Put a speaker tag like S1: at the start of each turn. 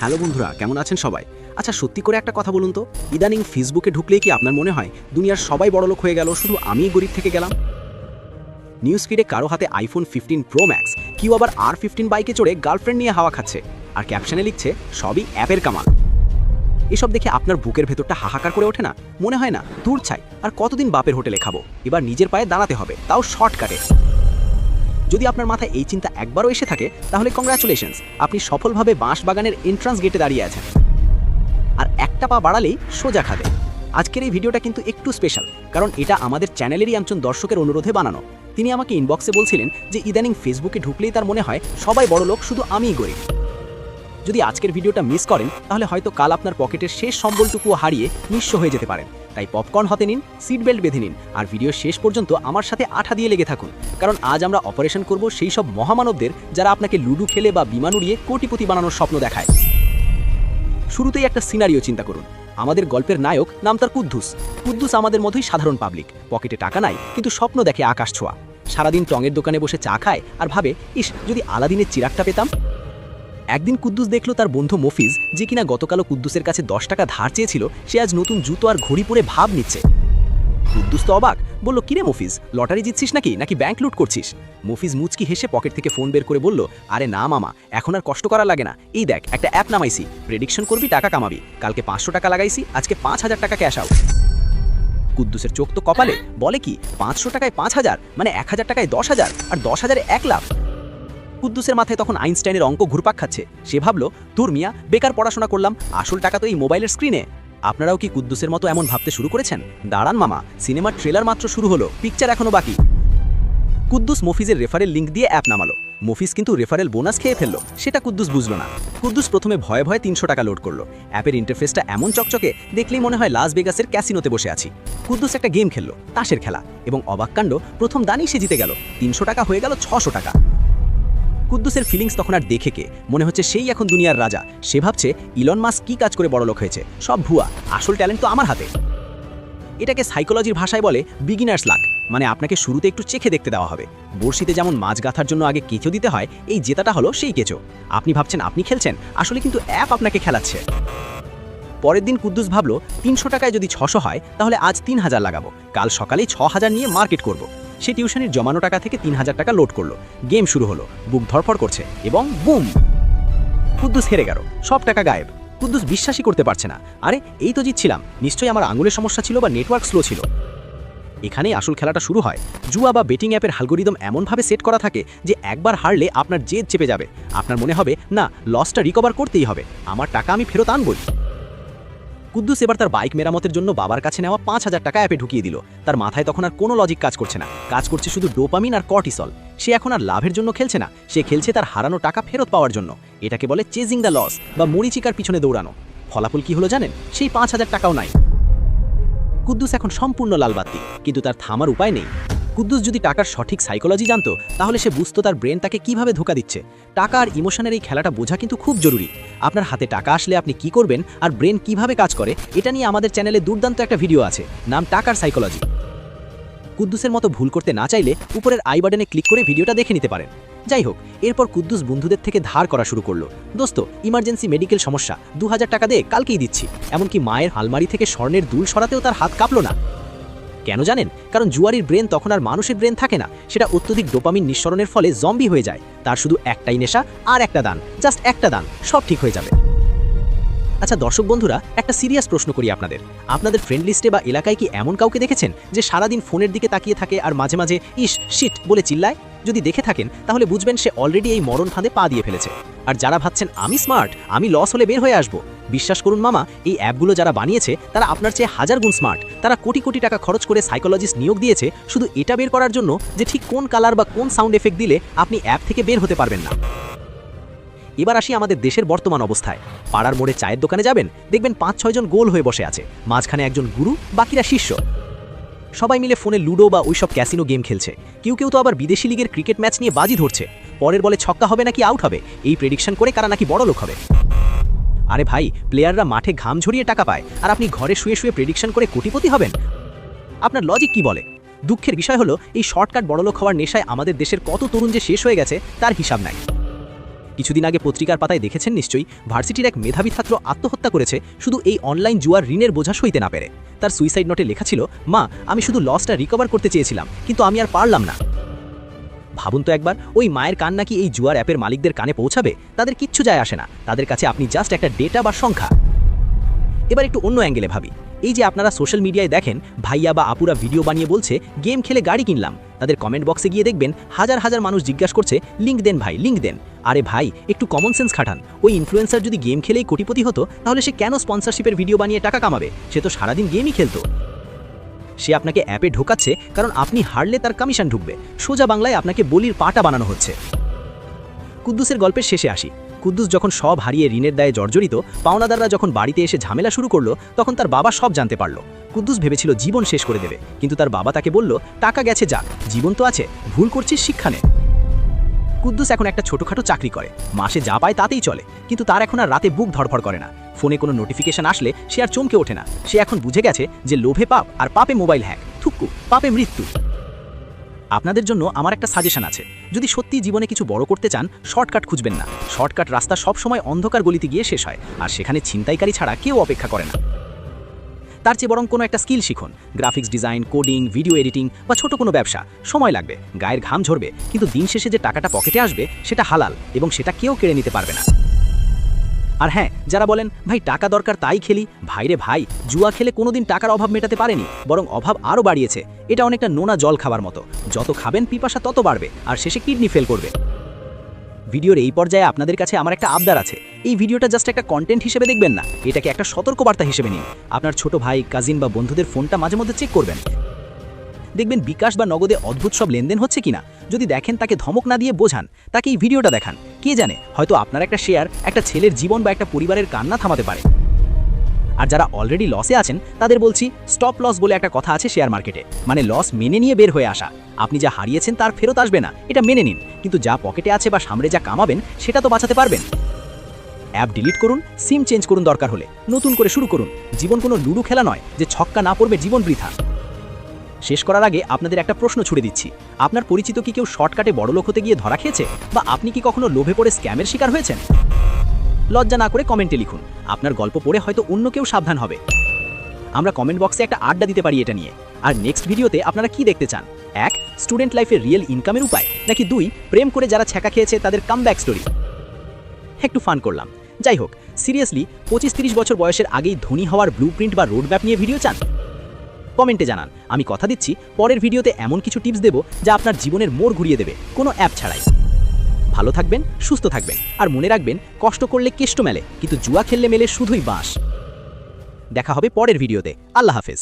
S1: Hello বন্ধুরা, কেমন আছেন সবাই? আচ্ছা, সত্যি করে একটা কথা বলুন তো, ইদানিং ফেসবুকে ঢুকলেই কি আপনার মনে হয় দুনিয়ার সবাই বড়লোক হয়ে গেল, শুধু আমিই গরিব থেকে গেলাম? নিউজ ফিডে কারো হাতে আইফোন 15 প্রো ম্যাক্স, কেউ আবার R15 বাইকে চড়ে গার্লফ্রেন্ড নিয়ে হাওয়া খাচ্ছে, আর ক্যাপশনে লিখছে সবই অ্যাপের কামাল। এসব দেখে আপনার বুকের ভেতরটা হাহাকার করে ওঠে না? মনে হয় না দূর ছাই, আর কতদিন বাপের হোটেলে খাবো, এবার নিজের পায়ে দাঁড়াতে হবে, তাও শর্টকাটে। যদি আপনার মাথায় এই চিন্তা একবারও এসে থাকে, তাহলে কংগ্রাচুলেশনস, আপনি সফলভাবে বাঁশবাগানের এন্ট্রান্স গেটে দাঁড়িয়ে আছেন। আর একটা পা বাড়ালেই সোজা খাদে। আজকের এই ভিডিওটা কিন্তু একটু স্পেশাল, কারণ এটা আমাদের চ্যানেলেরই একজন দর্শকের অনুরোধে বানানো। তিনি আমাকে ইনবক্সে বলছিলেন যে ইদানিং ফেসবুকে ঢুকলেই তার মনে হয় সবাই বড়লোক, শুধু আমিই গরিব। যদি আজকের ভিডিওটা মিস করেন, তাহলে হয়তো কাল আপনার পকেটের শেষ সম্বলটুকুও হারিয়ে নিঃস্ব হয়ে যেতে পারেন। তাই পপকর্ন হাতে নিন, সিট বেল্ট বেঁধে নিন, আর ভিডিও শেষ পর্যন্ত আমার সাথে আঠা দিয়ে লেগে থাকুন, কারণ আজ আমরা অপারেশন করব সেই সব মহামানবদের যারা আপনাকে লুডু খেলে বা বিমান উড়িয়ে কোটিপতি বানানোর স্বপ্ন দেখায়। শুরুতেই একটা সিনারিও চিন্তা করুন। আমাদের গল্পের নায়ক নাম তার কুদ্দুস। কুদ্দুস আমাদের মতোই সাধারণ পাবলিক, পকেটে টাকা নাই, কিন্তু স্বপ্ন দেখে আকাশ ছোঁয়া। সারাদিন টঙের দোকানে বসে চা খায় আর ভাবে, ইস, যদি আলাদিনের চিরাগটা পেতাম। একদিন কুদ্দুস দেখলো তার বন্ধু মফিজ, যে কিনা গতকালও কুদ্দুসের কাছে 10 টাকা ধার চেয়েছিল, সে আজ নতুন জুতো আর ঘড়ি পরে ভাব নিচ্ছে। কুদ্দুস তো অবাক, বলল, কিরে মফিজ, লটারি জিতছিস নাকি ব্যাংক লুট করছিস? মফিজ মুচকি হেসে পকেট থেকে ফোন বের করে বলল, আরে না মামা, এখন আর কষ্ট করা লাগে না, এই দেখ একটা অ্যাপ নামাইছি, প্রেডিকশন করবি, টাকা কামাবি। কালকে 500 টাকা লাগাইছি, আজকে 5000 টাকা ক্যাশ আউট। কুদ্দুসের চোখ তো কপালে, বলে কি, 500 টাকায় 5000, মানে 1000 টাকায় 10,000, আর 10,000-এ 1 লাখ। কুদ্দুসের মাথায় তখন আইনস্টাইনের অঙ্ক ঘুরপাক খাচ্ছে। সে ভাবলো, দূর মিয়া, বেকার পড়াশোনা করলাম, আসল টাকা তো এই মোবাইলের স্ক্রিনে। আপনারাও কি কুদ্দুসের মতো এমন ভাবতে শুরু করেছেন? দাঁড়ান মামা, সিনেমার ট্রেলার মাত্র শুরু হলো, পিকচার এখনো বাকি। কুদ্দুস মফিজের রেফারেল লিঙ্ক দিয়ে অ্যাপ নামালো। মফিজ কিন্তু রেফারেল বোনাস খেয়ে ফেললো, সেটা কুদ্দুস বুঝলো না। কুদ্দুস প্রথমে ভয়ে ভয়ে 300 টাকা লোড করলো। অ্যাপের ইন্টারফেসটা এমন চকচকে, দেখলেই মনে হয় লাস ভেগাসের ক্যাসিনোতে বসে আছি। কুদ্দুস একটা গেম খেললো, তাসের খেলা, এবং অবাক কাণ্ড, প্রথম দানই সে জিতে গেল। 300 টাকা হয়ে গেল 600 টাকা। কুদ্দুসের ফিলিংস তখন আর দেখে কে, মনে হচ্ছে সেই এখন দুনিয়ার রাজা। সে ভাবছে, ইলন মাস্ক কি কাজ করে বড়লোক হয়েছে, সব ভুয়া, আসল ট্যালেন্ট তো আমার হাতে। এটাকে সাইকোলজির ভাষায় বলে বিগিনার্স লাক, মানে আপনাকে শুরুতে একটু চেখে দেখতে দেওয়া হবে। বড়শিতে যেমন মাছ গাঁথার জন্য আগে কেঁচো দিতে হয়, এই জেতাটা হলো সেই কেঁচো। আপনি ভাবছেন আপনি খেলছেন, আসলে কিন্তু অ্যাপ আপনাকে খেলাচ্ছে। পরের দিন কুদ্দুস ভাবলো, 300 টাকায় যদি 600 হয়, তাহলে আজ 3000 লাগাবো, কাল সকালেই 6000 নিয়ে মার্কেট করব। সে টিউশনের জমানো টাকা থেকে 3000 টাকা লোড করলো। গেম শুরু হলো, বুক ধরফর করছে, এবং বুম, কুদ্দুস হেরে গেল, সব টাকা গায়েব। কুদ্দুস বিশ্বাসই করতে পারছে না। আরে, এই তো জিতছিলাম, নিশ্চয়ই আমার আঙুলের সমস্যা ছিল বা নেটওয়ার্ক স্লো ছিল। এখানেই আসল খেলাটা শুরু হয়। জুয়া বা বেটিং অ্যাপের অ্যালগরিদম এমনভাবে সেট করা থাকে যে একবার হারলে আপনার জেদ চেপে যাবে। আপনার মনে হবে, না, লসটা রিকভার করতেই হবে, আমার টাকা আমি ফেরত আনবই। কুদ্দুস এবার তার বাইক মেরামতের জন্য বাবার কাছে নেওয়া 5000 টাকা অ্যাপে ঢুকিয়ে দিল। তার মাথায় তখন আর কোনো লজিক কাজ করছে না, কাজ করছে শুধু ডোপামিন আর কর্টিসল। সে এখন আর লাভের জন্য খেলছে না, সে খেলছে তার হারানো টাকা ফেরত পাওয়ার জন্য। এটাকে বলে চেজিং দ্য লস, বা মরিচিকার পিছনে দৌড়ানো। ফলাফল কি হলো জানেন? সেই 5000 টাকাও নাই। কুদ্দুস এখন সম্পূর্ণ লালবাতি, কিন্তু তার থামার উপায় নেই। কুদ্দুস যদি টাকার সঠিক সাইকোলজি জানতো, তাহলে সে বুঝতো তার ব্রেন তাকে কিভাবে ধোঁকা দিচ্ছে। টাকা আর ইমোশনের এই খেলাটা বোঝা কিন্তু খুব জরুরি। আপনার হাতে টাকা আসলে আপনি কি করবেন আর ব্রেন কিভাবে কাজ করে, এটা নিয়ে আমাদের চ্যানেলে দুর্দান্ত একটা ভিডিও আছে, নাম টাকার সাইকোলজি। কুদ্দুসের মতো ভুল করতে না চাইলে উপরের আই বাটনে ক্লিক করে ভিডিওটা দেখে নিতে পারেন। যাই হোক, এরপর কুদ্দুস বন্ধুদের থেকে ধার করা শুরু করলো। দোস্ত, ইমার্জেন্সি মেডিকেল সমস্যা, 2000 টাকা দে, কালকেই দিচ্ছি। এমনকি মায়ের আলমারি থেকে স্বর্ণের দুল সরাতেও তার হাত কাঁপলো না। কেন জানেন? কারণ জুয়ারির ব্রেন তখন আর মানুষের ব্রেন থাকে না, সেটা অত্যধিক ডোপামিন নিঃসরণের ফলে জম্বি হয়ে যায়। তার শুধু একটাই নেশা, আর একটা দান, জাস্ট একটা দান, সব ঠিক হয়ে যাবে। আচ্ছা দর্শক বন্ধুরা, একটা সিরিয়াস প্রশ্ন করি আপনাদের ফ্রেন্ড লিস্টে বা এলাকায় কি এমন কাউকে দেখেছেন যে সারাদিন ফোনের দিকে তাকিয়ে থাকে আর মাঝে মাঝে ইস শিট বলে চিল্লায়? যদি দেখে থাকেন, তাহলে বুঝবেন সে অলরেডি এই মরণ ফাঁদে পা দিয়ে ফেলেছে। আর যারা ভাবছেন আমি স্মার্ট, আমি লস হলে বের হয়ে আসবো, বিশ্বাস করুন মামা, এই অ্যাপগুলো যারা বানিয়েছে তারা আপনার চেয়ে 1000 গুণ স্মার্ট। তারা কোটি কোটি টাকা খরচ করে সাইকোলজিস্ট নিয়োগ দিয়েছে শুধু এটা বের করার জন্য যে ঠিক কোন কালার বা কোন সাউন্ড এফেক্ট দিলে আপনি অ্যাপ থেকে বের হতে পারবেন না। এবার আসি আমাদের দেশের বর্তমান অবস্থায়। পাড়ার মোড়ে চায়ের দোকানে যাবেন, দেখবেন 5-6 জন গোল হয়ে বসে আছে, মাঝখানে একজন গুরু, বাকিরা শিষ্য। সবাই মিলে ফোনে লুডো বা ওইসব ক্যাসিনো গেম খেলছে। কেউ তো আবার বিদেশি লিগের ক্রিকেট ম্যাচ নিয়ে বাজি ধরছে, পরের বলে ছক্কা হবে নাকি আউট হবে, এই প্রেডিকশন করে কারা নাকি বড় লোক হবে। আরে ভাই, প্লেয়াররা মাঠে ঘাম ঝরিয়ে টাকা পায়, আর আপনি ঘরে শুয়ে শুয়ে প্রেডিকশন করে কোটিপতি হবেন? আপনার লজিক কি বলে? দুঃখের বিষয় হলো, এই শর্টকাট বড়লোক হওয়ার নেশায় আমাদের দেশের কত তরুণ যে শেষ হয়ে গেছে তার হিসাব নাই। কিছুদিন আগে পত্রিকার পাতায় দেখেছেন নিশ্চয়ই, ভার্সিটির এক মেধাবী ছাত্র আত্মহত্যা করেছে শুধু এই অনলাইন জুয়ার ঋণের বোঝা সইতে না পেরে। তার সুইসাইড নোটে লেখা ছিল, মা, আমি শুধু লসটা রিকভার করতে চেয়েছিলাম, কিন্তু আমি আর পারলাম না। ভাবুন তো একবার, ওই মায়ের কান্না কি এই জুয়ার অ্যাপের মালিকদের কানে পৌঁছাবে? তাদের কিচ্ছু যায় আসে না, তাদের কাছে আপনি জাস্ট একটা ডেটা বা সংখ্যা। এবার একটু অন্য অ্যাঙ্গেলে ভাবি। এই যে আপনারা সোশ্যাল মিডিয়ায় দেখেন ভাইয়া বা আপুরা ভিডিও বানিয়ে বলছে গেম খেলে গাড়ি কিনলাম, তাদের কমেন্ট বক্সে গিয়ে দেখবেন হাজার হাজার মানুষ জিজ্ঞাসা করছে, লিঙ্ক দেন ভাই, লিঙ্ক দেন। আরে ভাই, একটু কমন সেন্স খাটান। ওই ইনফ্লুয়েন্সার যদি গেম খেলেই কোটিপতি হতো, তাহলে সে কেন স্পন্সরশিপের ভিডিও বানিয়ে টাকা কামাবে? সে তো সারাদিন গেমই খেলতো। সে আপনাকে অ্যাপে ঢোকাচ্ছে কারণ আপনি হারলে তার কমিশন ঢুকবে। সোজা বাংলায় আপনাকে বলির পাটা বানানো হচ্ছে। কুদ্দুসের গল্পের শেষে আসি। কুদ্দুস যখন সব হারিয়ে ঋণের দায়ে জর্জরিত, পাওনাদাররা যখন বাড়িতে এসে ঝামেলা শুরু করলো, তখন তার বাবা সব জানতে পারল। কুদ্দুস ভেবেছিল জীবন শেষ করে দেবে, কিন্তু তার বাবা তাকে বলল, টাকা গেছে যাক, জীবন তো আছে, ভুল করছিস, শিক্ষা নে। কুদ্দুস এখন একটা ছোটখাটো চাকরি করে, মাসে যা পায় তাতেই চলে, কিন্তু তার এখন আর রাতে বুক ধড়ফড় করে না। ফোনে কোনো নোটিফিকেশন আসলে সে আর চমকে ওঠে না। সে এখন বুঝে গেছে যে লোভে পাপ, আর পাপে মোবাইল হ্যাক, থুক্কু, পাপে মৃত্যু। আপনাদের জন্য আমার একটা সাজেশন আছে। যদি সত্যি জীবনে কিছু বড় করতে চান, শর্টকাট খুঁজবেন না। শর্টকাট রাস্তা সবসময় অন্ধকার গলিতে গিয়ে শেষ হয়, আর সেখানে ছিনতাইকারী ছাড়া কেউ অপেক্ষা করে না। তার চেয়ে বরং কোনো একটা স্কিল শিখুন। Graphics design, coding, video editing বা ছোট কোনো ব্যবসা। সময় লাগবে, গায়ের ঘাম ঝরবে, কিন্তু দিন শেষে যে টাকাটা পকেটে আসবে সেটা হালাল, এবং সেটা কেউ কেড়ে নিতে পারবে না। আর হ্যাঁ, যারা বলেন ভাই টাকা দরকার তাই খেলি, ভাইরে ভাই, জুয়া খেলে কোনোদিন টাকার অভাব মেটাতে পারেনি, বরং অভাব আরও বাড়িয়েছে। এটা অনেকটা নোনা জল খাবার মতো, যত খাবেন পিপাসা তত বাড়বে, আর শেষে কিডনি ফেল করবে। ভিডিওর এই পর্যায়ে আপনাদের কাছে আমার একটা আবদার আছে। এই ভিডিওটা জাস্ট একটা কন্টেন্ট হিসেবে দেখবেন না, এটাকে একটা সতর্কবার্তা হিসেবে নিন। আপনার ছোট ভাই, কাজিন বা বন্ধুদের ফোনটা মাঝে মধ্যে চেক করবেন। দেখবেন বিকাশ বা নগদে অদ্ভুত সব লেনদেন হচ্ছে কিনা। যদি দেখেন, তাকে ধমক না দিয়ে বোঝান, তাকে এই ভিডিওটা দেখান। কে জানে, হয়তো আপনার একটা শেয়ার একটা ছেলের জীবন বা একটা পরিবারের কান্না থামাতে পারে। আর যারা অলরেডি লসে আছেন, তাদের বলছি, স্টপ লস বলে একটা কথা আছে শেয়ার মার্কেটে, মানে লস মেনে নিয়ে বের হয়ে আসা। আপনি যা হারিয়েছেন তার ফেরত আসবে না, এটা মেনে নিন, কিন্তু যা পকেটে আছে বা সামনে যা কামাবেন সেটা তো বাঁচাতে পারবেন। অ্যাপ ডিলিট করুন, সিম চেঞ্জ করুন, দরকার হলে নতুন করে শুরু করুন। জীবন কোনো লুডো খেলা নয় যে ছক্কা না পড়বে জীবন বৃথা। শেষ করার আগে আপনাদের একটা প্রশ্ন ছুড়ে দিচ্ছি। আপনার পরিচিত কি কেউ শর্টকাটে বড়লোক হতে গিয়ে ধরা খেয়েছে, বা আপনি কি কখনো লোভে পড়ে স্ক্যামের শিকার হয়েছেন? লজ্জা না করে কমেন্টে লিখুন। আপনার গল্প পড়ে হয়তো অন্য কেউ সাবধান হবে। আমরা কমেন্ট বক্সে একটা আড্ডা দিতে পারি এটা নিয়ে। আর নেক্সট ভিডিওতে আপনারা কি দেখতে চান? 1, স্টুডেন্ট লাইফে রিয়েল ইনকামের উপায়, নাকি 2, প্রেম করে যারা ছ্যাঁকা খেয়েছে তাদের কামব্যাক স্টোরি? একটু ফান করলাম। যাই হোক, সিরিয়াসলি 25-30 বছর বয়সের আগেই ধনী হওয়ার ব্লুপ্রিন্ট বা রোডম্যাপ নিয়ে ভিডিও চান? কমেন্টে জানান। আমি কথা দিচ্ছি, পরের ভিডিওতে এমন কিছু টিপস দেব যা আপনার জীবনের মোড় ঘুরিয়ে দেবে, কোনো অ্যাপ ছাড়াই। ভালো থাকবেন, সুস্থ থাকবেন, আর মনে রাখবেন, কষ্ট করলে কেষ্ট মেলে, কিন্তু জুয়া খেললে মেলে শুধুই বাঁশ। দেখা হবে পরের ভিডিওতে। আল্লাহ হাফেজ।